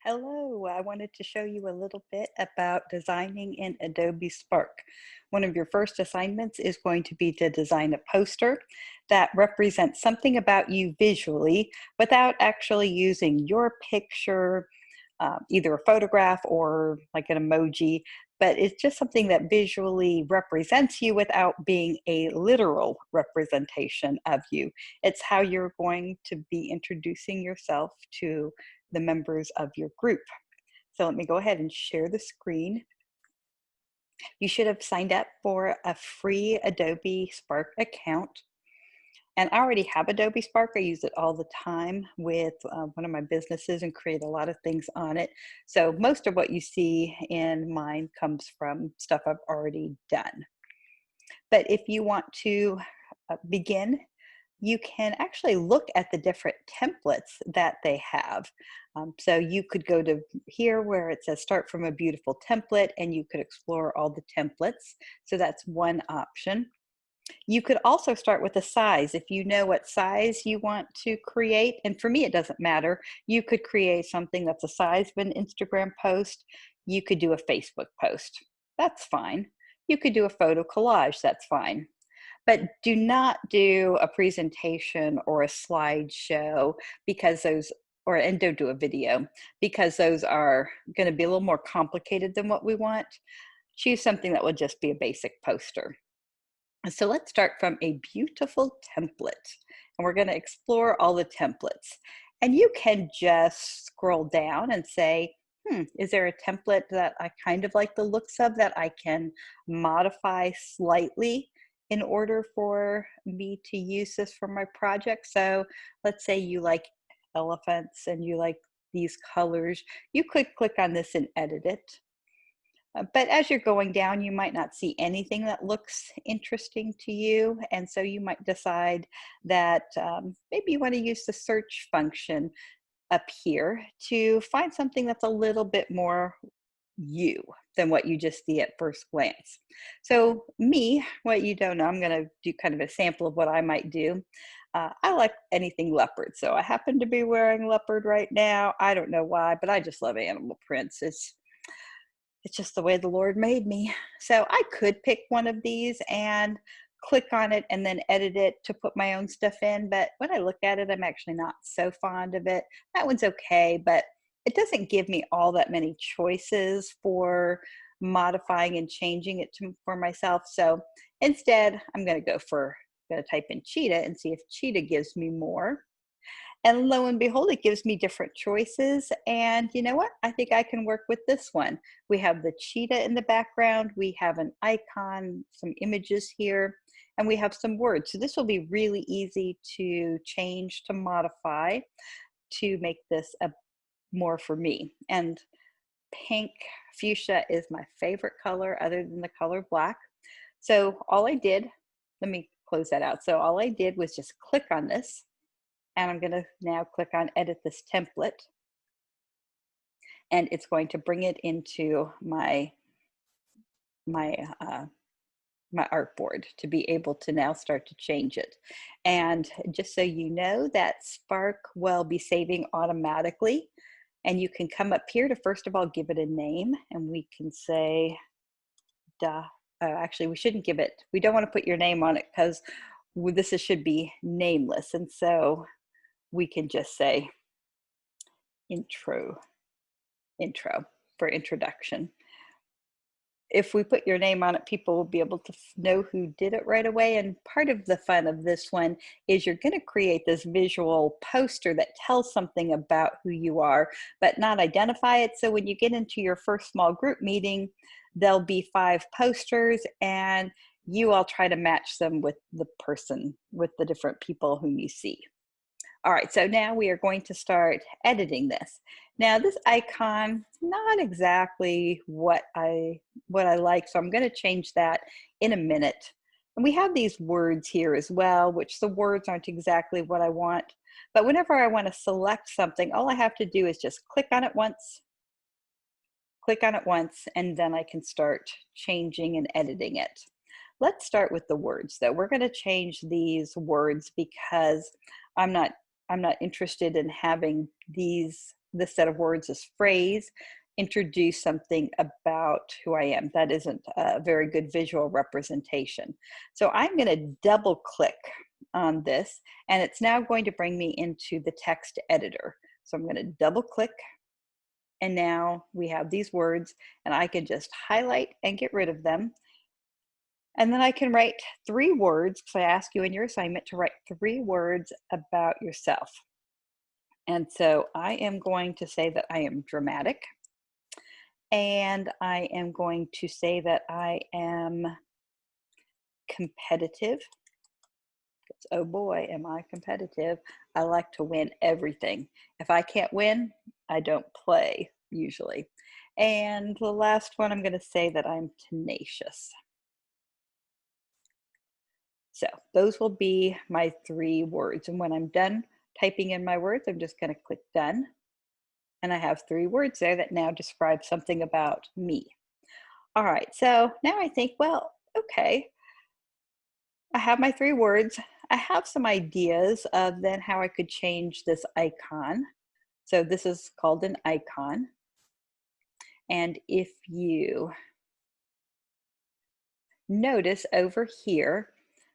Hello, I wanted to show you a little bit about designing in Adobe Spark. One of your first assignments is going to be to design a poster that represents something about you visually without actually using your picture, either a photograph or like an emoji, but it's just something that visually represents you without being a literal representation of you. It's how you're going to be introducing yourself to the members of your group. So let me go ahead and share the screen. You should have signed up for a free Adobe Spark account. And I already have Adobe Spark. I use it all the time with one of my businesses and create a lot of things on it. So most of what you see in mine comes from stuff I've already done. But if you want to begin, you can actually look at the different templates that they have. So you could go to here where it says start from a beautiful template and you could explore all the templates. So that's one option. You could also start with a size if you know what size you want to create. And for me, it doesn't matter. You could create something that's a size of an Instagram post. You could do a Facebook post. That's fine. You could do a photo collage. That's fine. But do not do a presentation or a slideshow because those, and don't do a video because those are going to be a little more complicated than what we want. Choose something that will just be a basic poster. So let's start from a beautiful template, and we're going to explore all the templates. And you can just scroll down and say, is there a template that I kind of like the looks of that I can modify slightly in order for me to use this for my project? So let's say you like elephants and you like these colors. You could click on this and edit it. But as you're going down, you might not see anything that looks interesting to you. And so you might decide that maybe you want to use the search function up here to find something that's a little bit more you than what you just see at first glance. So me, what you don't know, I'm going to do kind of a sample of what I might do. I like anything leopard. So I happen to be wearing leopard right now. I don't know why, but I just love animal prints. It's just the way the Lord made me. So I could pick one of these and click on it and then edit it to put my own stuff in. But when I look at it, I'm actually not so fond of it. That one's okay, but it doesn't give me all that many choices for modifying and changing it for myself. So instead, I'm going to type in Cheetah and see if Cheetah gives me more. And lo and behold, it gives me different choices. And you know what? I think I can work with this one. We have the cheetah in the background. We have an icon, some images here, and we have some words. So this will be really easy to change, to modify, to make this a more for me. And pink fuchsia is my favorite color other than the color black. So all I did, let me close that out. So all I did was just click on this. And I'm going to now click on edit this template. And it's going to bring it into my artboard to be able to now start to change it. And just so you know, that Spark will be saving automatically. And you can come up here to first of all give it a name, and we can say, actually we shouldn't give it, we don't want to put your name on it because should be nameless. And so we can just say intro for introduction. If we put your name on it, people will be able to know who did it right away. And part of the fun of this one is you're going to create this visual poster that tells something about who you are, but not identify it. So when you get into your first small group meeting, there'll be 5 posters and you all try to match them with the person, with the different people whom you see. All right, so now we are going to start editing this. Now this icon, not exactly what I like, so I'm going to change that in a minute. And we have these words here as well, which the words aren't exactly what I want. But whenever I want to select something, all I have to do is just click on it once, and then I can start changing and editing it. Let's start with the words though. We're going to change these words because I'm not interested in having these this set of words, this phrase, introduce something about who I am. That isn't a very good visual representation. So I'm going to double click on this, and it's now going to bring me into the text editor. So I'm going to double click, and now we have these words, and I can just highlight and get rid of them. And then I can write 3 words, because I ask you in your assignment to write 3 words about yourself. And so I am going to say that I am dramatic, and I am going to say that I am competitive. Oh boy, am I competitive. I like to win everything. If I can't win, I don't play usually. And the last one, I'm going to say that I'm tenacious. So those will be my 3 words. And when I'm done typing in my words, I'm just going to click done. And I have 3 words there that now describe something about me. All right, so now I think, well, okay, I have my 3 words. I have some ideas of then how I could change this icon. So this is called an icon. And if you notice over here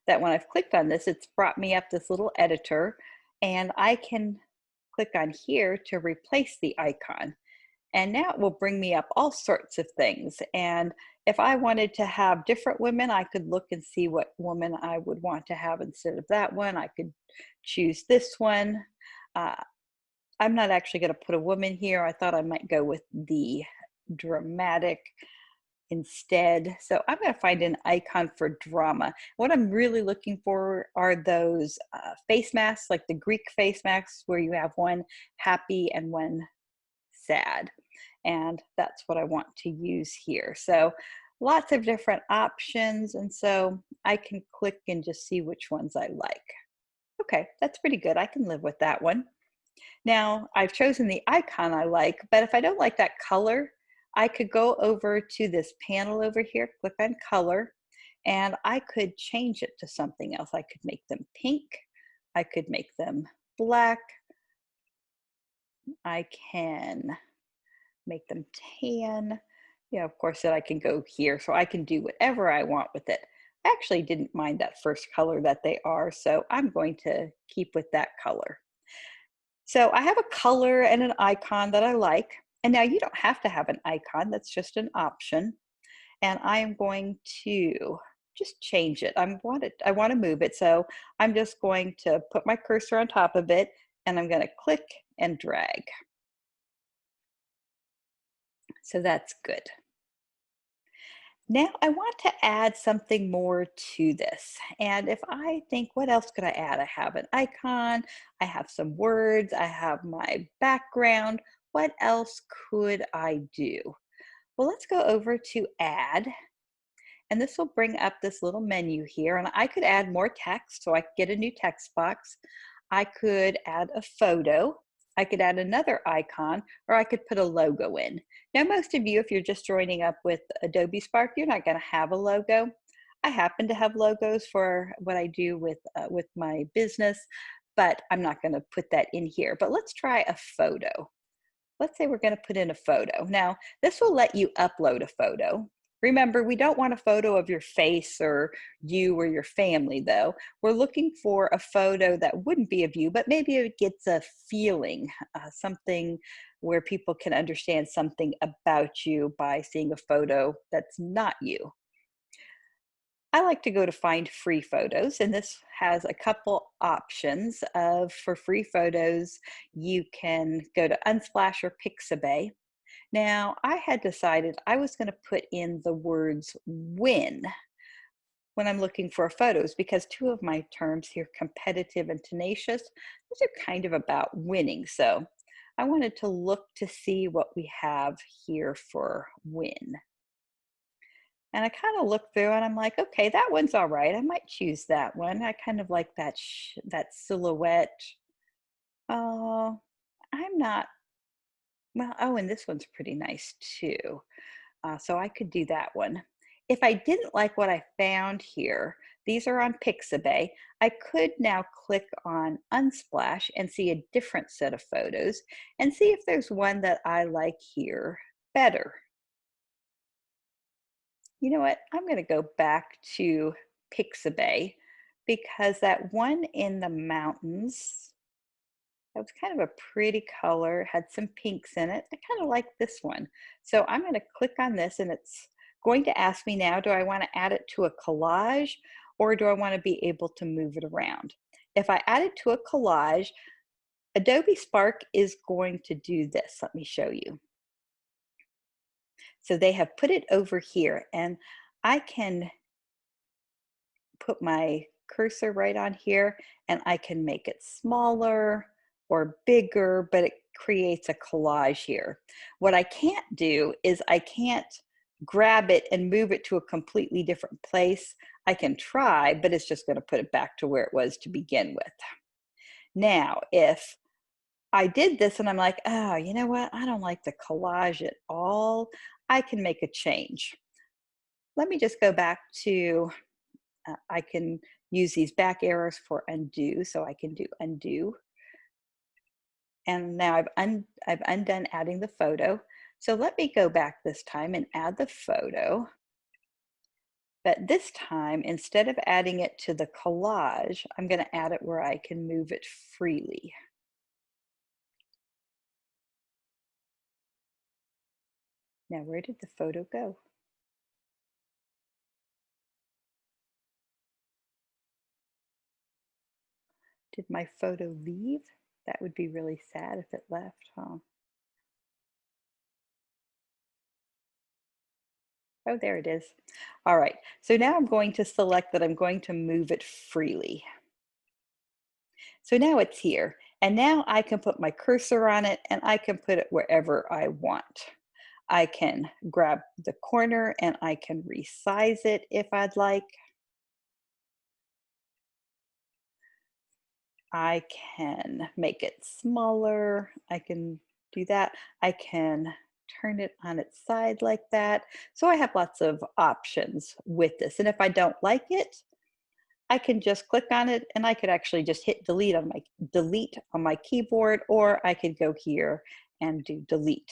that when I've clicked on this, it's brought me up this little editor, and I can click on here to replace the icon. And now it will bring me up all sorts of things. And if I wanted to have different women, I could look and see what woman I would want to have instead of that one. I could choose this one. I'm not actually going to put a woman here. I thought I might go with the dramatic instead. So I'm going to find an icon for drama. What I'm really looking for are those face masks, like the Greek face masks, where you have one happy and one sad. And that's what I want to use here. So lots of different options. And so I can click and just see which ones I like. Okay, that's pretty good. I can live with that one. Now I've chosen the icon I like, but if I don't like that color, I could go over to this panel over here, click on color, and I could change it to something else. I could make them pink. I could make them black. I can make them tan. Yeah, of course, that I can go here. So I can do whatever I want with it. I actually didn't mind that first color that they are, so I'm going to keep with that color. So I have a color and an icon that I like. And now you don't have to have an icon, that's just an option. And I am going to just change it. I want to move it. So I'm just going to put my cursor on top of it, and I'm going to click and drag. So that's good. Now I want to add something more to this. And if I think, what else could I add? I have an icon, I have some words, I have my background. What else could I do? Well, let's go over to add. And this will bring up this little menu here. And I could add more text, so I could get a new text box. I could add a photo. I could add another icon, or I could put a logo in. Now, most of you, if you're just joining up with Adobe Spark, you're not going to have a logo. I happen to have logos for what I do with my business, but I'm not going to put that in here. But let's try a photo. Let's say we're going to put in a photo. Now, this will let you upload a photo. Remember, we don't want a photo of your face or you or your family, though. We're looking for a photo that wouldn't be of you, but maybe it gets a feeling, something where people can understand something about you by seeing a photo that's not you. I like to go to find free photos, and this has a couple options for free photos. You can go to Unsplash or Pixabay. Now, I had decided I was going to put in the words win when I'm looking for photos, because 2 of my terms here, competitive and tenacious, those are kind of about winning. So I wanted to look to see what we have here for win. And I kind of looked through and I'm like, okay, that one's all right. I might choose that one. I kind of like that silhouette. Oh, I'm not, well, oh, and this one's pretty nice too. So I could do that one. If I didn't like what I found here, These are on Pixabay. I could now click on Unsplash and see a different set of photos and see if there's one that I like here better. You know what? I'm going to go back to Pixabay because that one in the mountains, that was kind of a pretty color, had some pinks in it. I kind of like this one. So I'm going to click on this and it's going to ask me now, do I want to add it to a collage or do I want to be able to move it around? If I add it to a collage, Adobe Spark is going to do this. Let me show you. So they have put it over here and I can put my cursor right on here and I can make it smaller or bigger, but it creates a collage here. What I can't do is I can't grab it and move it to a completely different place. I can try, but it's just going to put it back to where it was to begin with. Now, if I did this and I'm like, oh, you know what? I don't like the collage at all. I can make a change. Let me just go back to I can use these back arrows for undo, so I can do undo. And now I've undone adding the photo. So let me go back this time and add the photo. But this time, instead of adding it to the collage, I'm going to add it where I can move it freely. Now, where did the photo go? Did my photo leave? That would be really sad if it left, huh? Oh, there it is. All right, so now I'm going to select that I'm going to move it freely. So now it's here, and now I can put my cursor on it and I can put it wherever I want. I can grab the corner and I can resize it if I'd like. I can make it smaller. I can do that. I can turn it on its side like that. So I have lots of options with this. And if I don't like it, I can just click on it and I could actually just hit delete on my keyboard, or I could go here and do delete.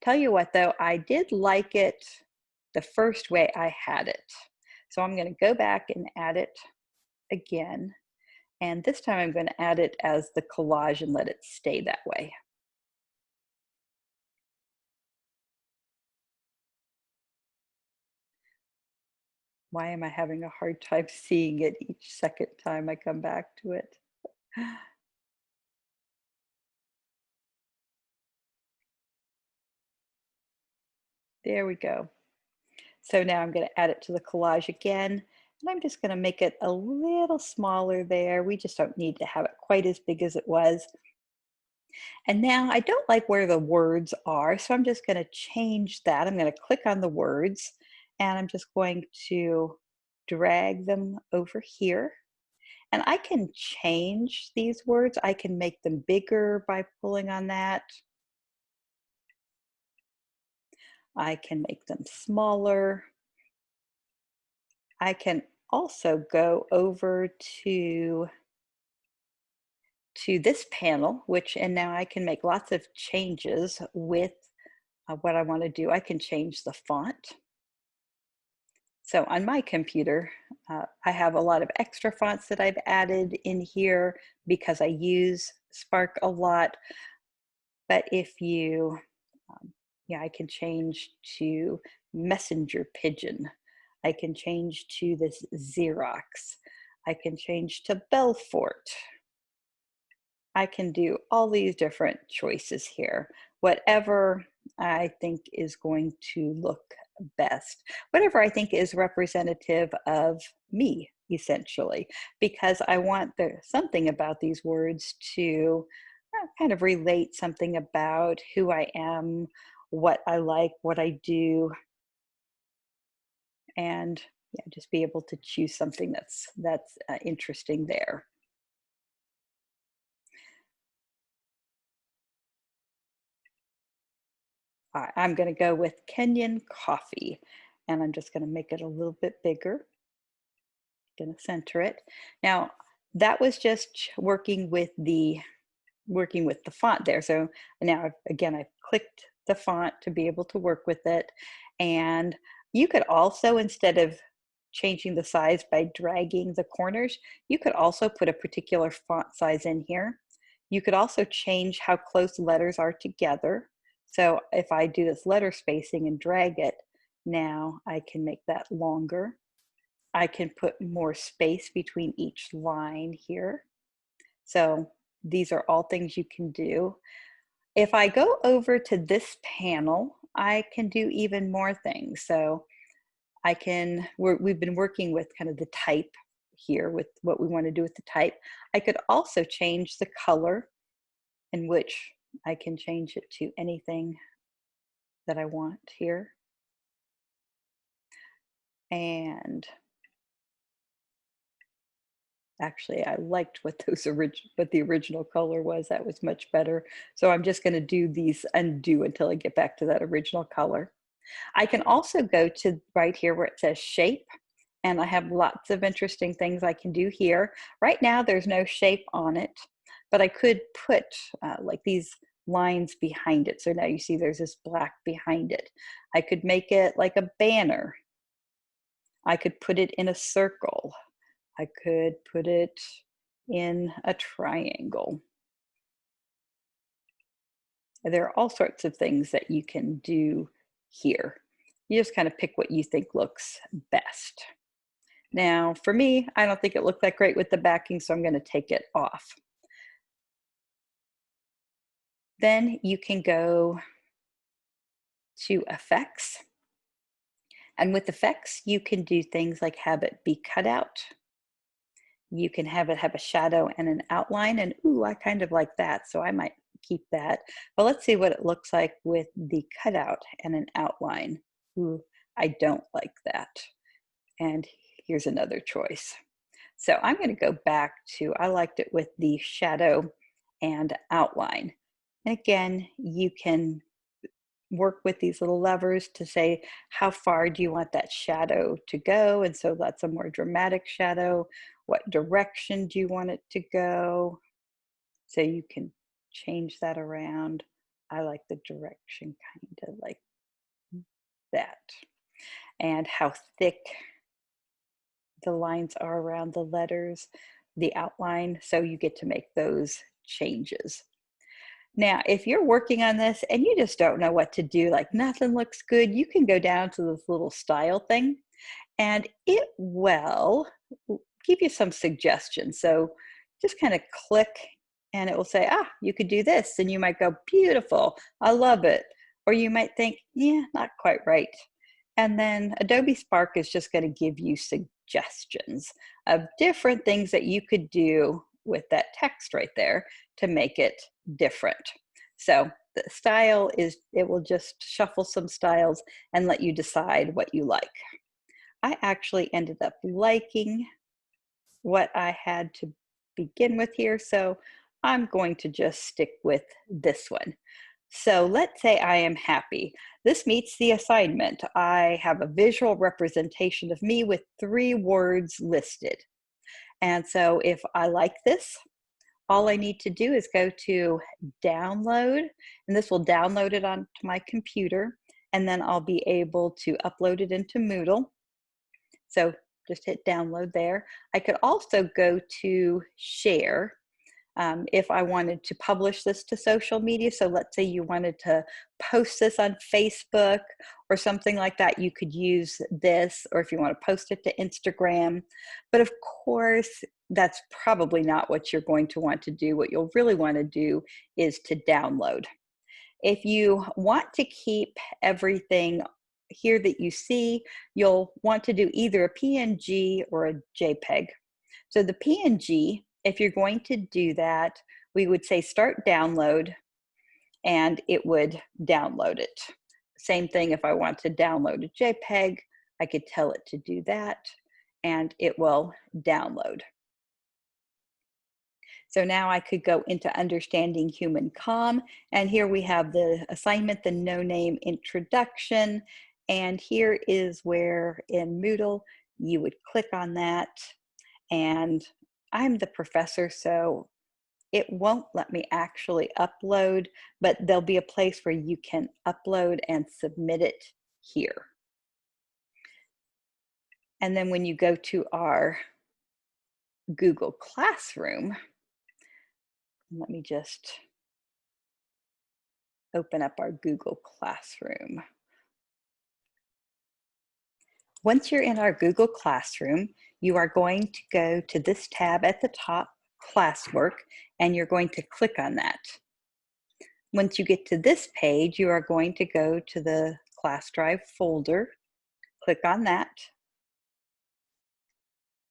Tell you what though, I did like it the first way I had it. So I'm going to go back and add it again. And this time I'm going to add it as the collage and let it stay that way. Why am I having a hard time seeing it each second time I come back to it? There we go. So now I'm going to add it to the collage again, and I'm just going to make it a little smaller there. We just don't need to have it quite as big as it was. And now I don't like where the words are, so I'm just going to change that. I'm going to click on the words, and I'm just going to drag them over here. And I can change these words. I can make them bigger by pulling on that. I can make them smaller. I can also go over to this panel, and now I can make lots of changes with what I want to do. I can change the font. So on my computer, I have a lot of extra fonts that I've added in here because I use Spark a lot. But if you, yeah, I can change to Messenger Pigeon. I can change to this Xerox. I can change to Belfort. I can do all these different choices here. Whatever I think is going to look best. Whatever I think is representative of me, essentially, because I want something about these words to kind of relate something about who I am, what I like, what I do, and yeah, just be able to choose something that's interesting there. I'm going to go with Kenyan coffee, and I'm just going to make it a little bit bigger. Gonna center it. Now, that was just working with the font there. So now, again, I've clicked the font to be able to work with it. And you could also, instead of changing the size by dragging the corners, you could also put a particular font size in here. You could also change how close letters are together. So if I do this letter spacing and drag it, now I can make that longer. I can put more space between each line here. So these are all things you can do. If I go over to this panel, I can do even more things. So we've been working with kind of the type here with what we want to do with the type. I could also change the color, in which I can change it to anything that I want here. And actually, I liked what what the original color was. That was much better. So I'm just going to do these undo until I get back to that original color. I can also go to right here where it says shape, and I have lots of interesting things I can do here. Right now, there's no shape on it, but I could put like these lines behind it. So now you see there's this black behind it. I could make it like a banner. I could put it in a circle. I could put it in a triangle. There are all sorts of things that you can do here. You just kind of pick what you think looks best. Now, for me, I don't think it looked that great with the backing, so I'm going to take it off. Then you can go to effects. And with effects, you can do things like have it be cut out. You can have it have a shadow and an outline, and ooh, I kind of like that, so I might keep that. But let's see what it looks like with the cutout and an outline. Ooh, I don't like that. And here's another choice. So I'm going to go back to, I liked it with the shadow and outline. And again, you can work with these little levers to say, how far do you want that shadow to go? And so that's a more dramatic shadow. What direction do you want it to go? So you can change that around. I like the direction kind of like that. And how thick the lines are around the letters, the outline, so you get to make those changes. Now, if you're working on this and you just don't know what to do, like nothing looks good, you can go down to this little style thing and it will give you some suggestions. So just kind of click and it will say, ah, you could do this. And you might go, beautiful, I love it. Or you might think, yeah, not quite right. And then Adobe Spark is just going to give you suggestions of different things that you could do with that text right there to make it different. So the style is, it will just shuffle some styles and let you decide what you like. I actually ended up liking what I had to begin with here, so I'm going to just stick with this one. So let's say I am happy. This meets the assignment. I have a visual representation of me with 3 words listed. And so if I like this, all I need to do is go to download, and this will download it onto my computer, and then I'll be able to upload it into Moodle. So just hit download there. I could also go to share if I wanted to publish this to social media. So let's say you wanted to post this on Facebook or something like that, you could use this, or if you want to post it to Instagram. But of course, that's probably not what you're going to want to do. What you'll really want to do is to download. If you want to keep everything here that you see, you'll want to do either a PNG or a JPEG. So the PNG, if you're going to do that, we would say start download, and it would download it. Same thing if I want to download a JPEG, I could tell it to do that, and it will download. So now I could go into Understanding Human Comm, and here we have the assignment, the no-name introduction, and here is where in Moodle you would click on that and I'm the professor, so it won't let me actually upload, but there'll be a place where you can upload and submit it here. And then when you go to our Google Classroom, let me just open up our Google Classroom. Once you're in our Google Classroom, you are going to go to this tab at the top, Classwork, and you're going to click on that. Once you get to this page, you are going to go to the Class Drive folder, click on that,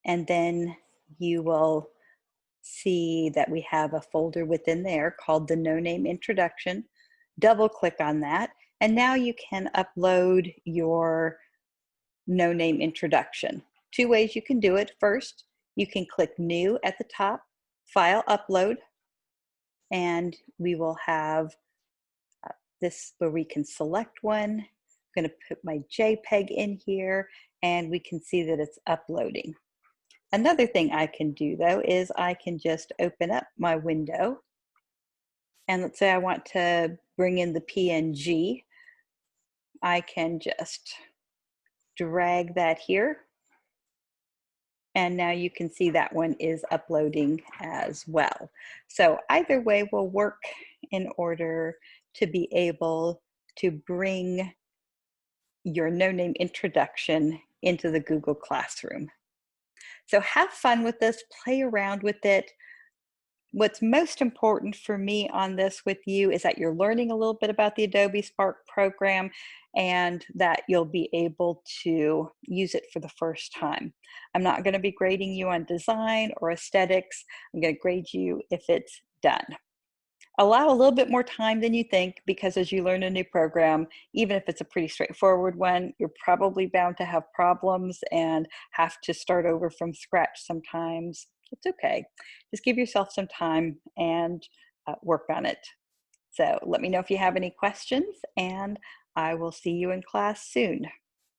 and then you will see that we have a folder within there called the No Name Introduction. Double click on that, and now you can upload your No Name Introduction. Two ways you can do it. First, you can click New at the top, File Upload, and we will have this where we can select one. I'm going to put my JPEG in here, and we can see that it's uploading. Another thing I can do though is I can just open up my window, and let's say I want to bring in the PNG. I can just drag that here, and now you can see that one is uploading as well. So either way will work in order to be able to bring your No Name Introduction into the Google Classroom. So have fun with this, play around with it. What's most important for me on this with you is that you're learning a little bit about the Adobe Spark program and that you'll be able to use it for the first time. I'm not going to be grading you on design or aesthetics. I'm going to grade you if it's done. Allow a little bit more time than you think, because as you learn a new program, even if it's a pretty straightforward one, you're probably bound to have problems and have to start over from scratch sometimes. It's okay. Just give yourself some time and work on it. So let me know if you have any questions, and I will see you in class soon.